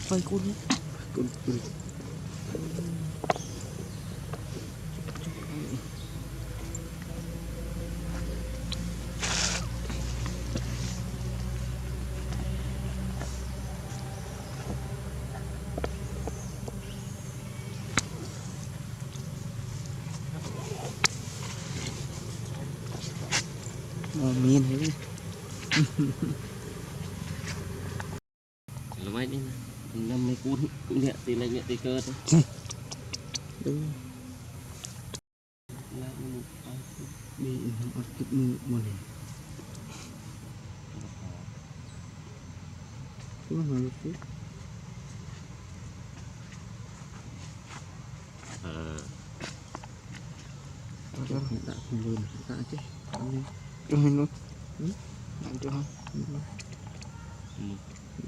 Phơi cún miên thế là mấy đi năm mấy cuốn cũng nhẹ thì cơ thôi đúng bị nó kịp mưa một này nó hơi chút đã không luôn đã chứ cho hình luôn làm cho không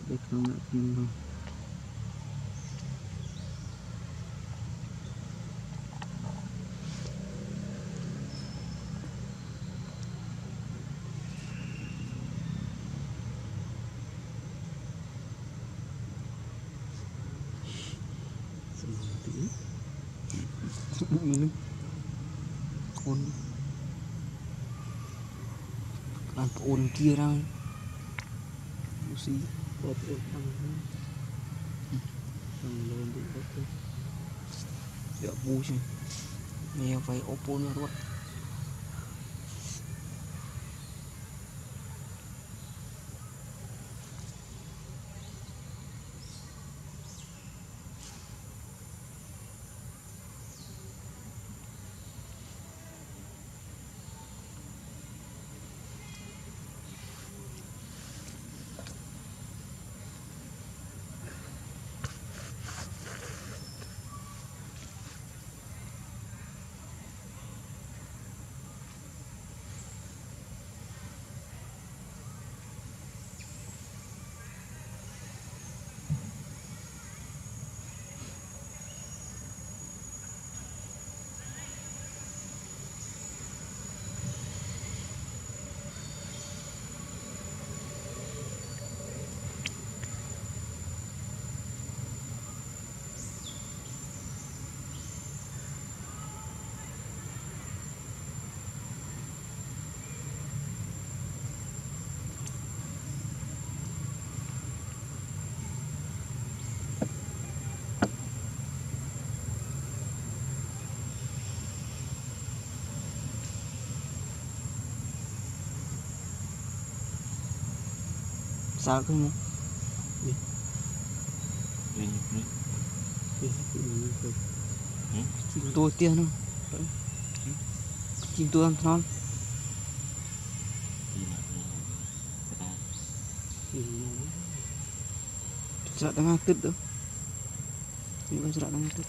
được không đã không con làm ồn kia ra xí bột ồn tăng lên đi bột dạ bu chứ mèo phải oppo nữa luôn sao cơ mà chim tôi tiên không chim tôi ăn ngon sợ đang ăn tít đâu nhưng sợ đang ăn tít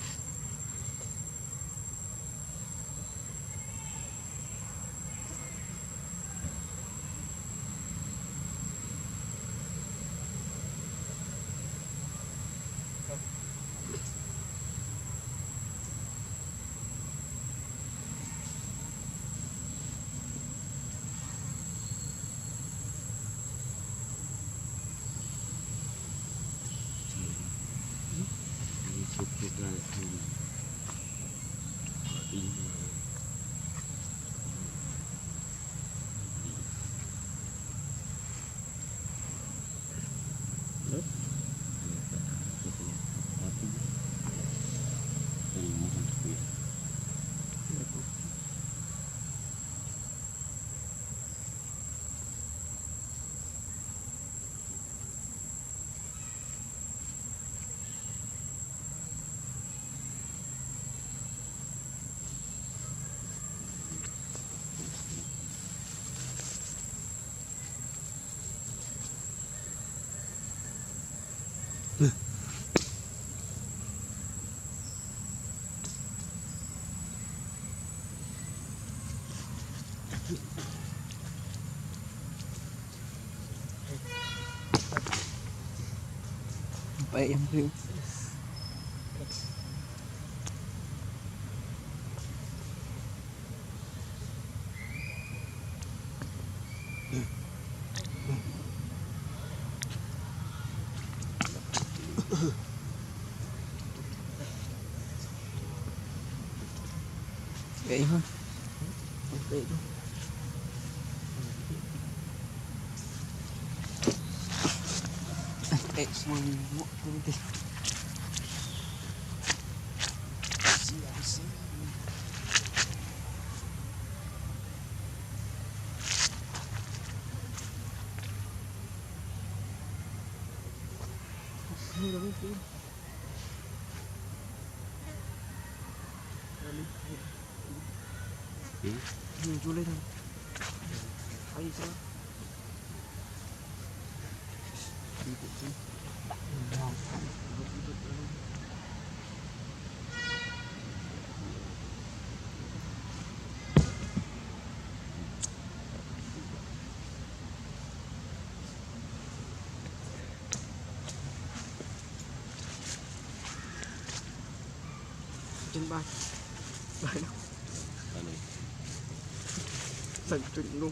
vậy em kêu vậy không vậy luôn semua muak tu nanti siap Ini dah mesti. Ini jual ni. Air sah. Itu sih. Trên bay bay đâu sạch trịnh luôn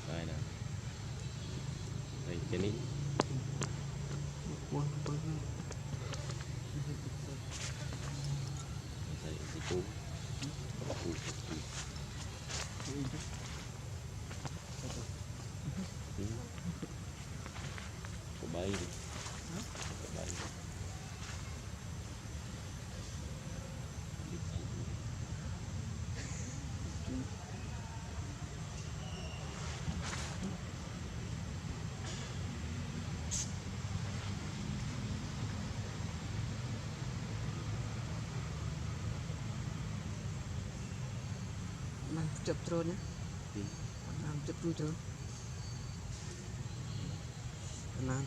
đây nè đây cái ní đây cái cú bay đi bay Mang chụp drone nhé làm chụp đuôi drone làm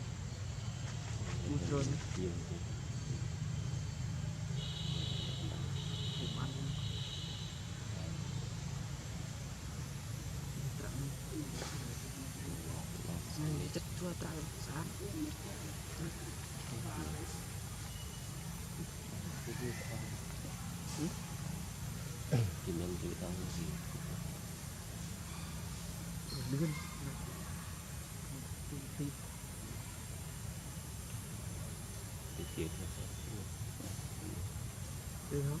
đuôi drone nhiều chất chua tạo sáng kim nhân chịu tao gì lươn cái chuyện được không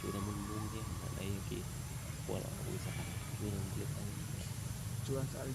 chúng ta muốn mua cái ở đây kia của là buổi sáng mình làm việc chua tạo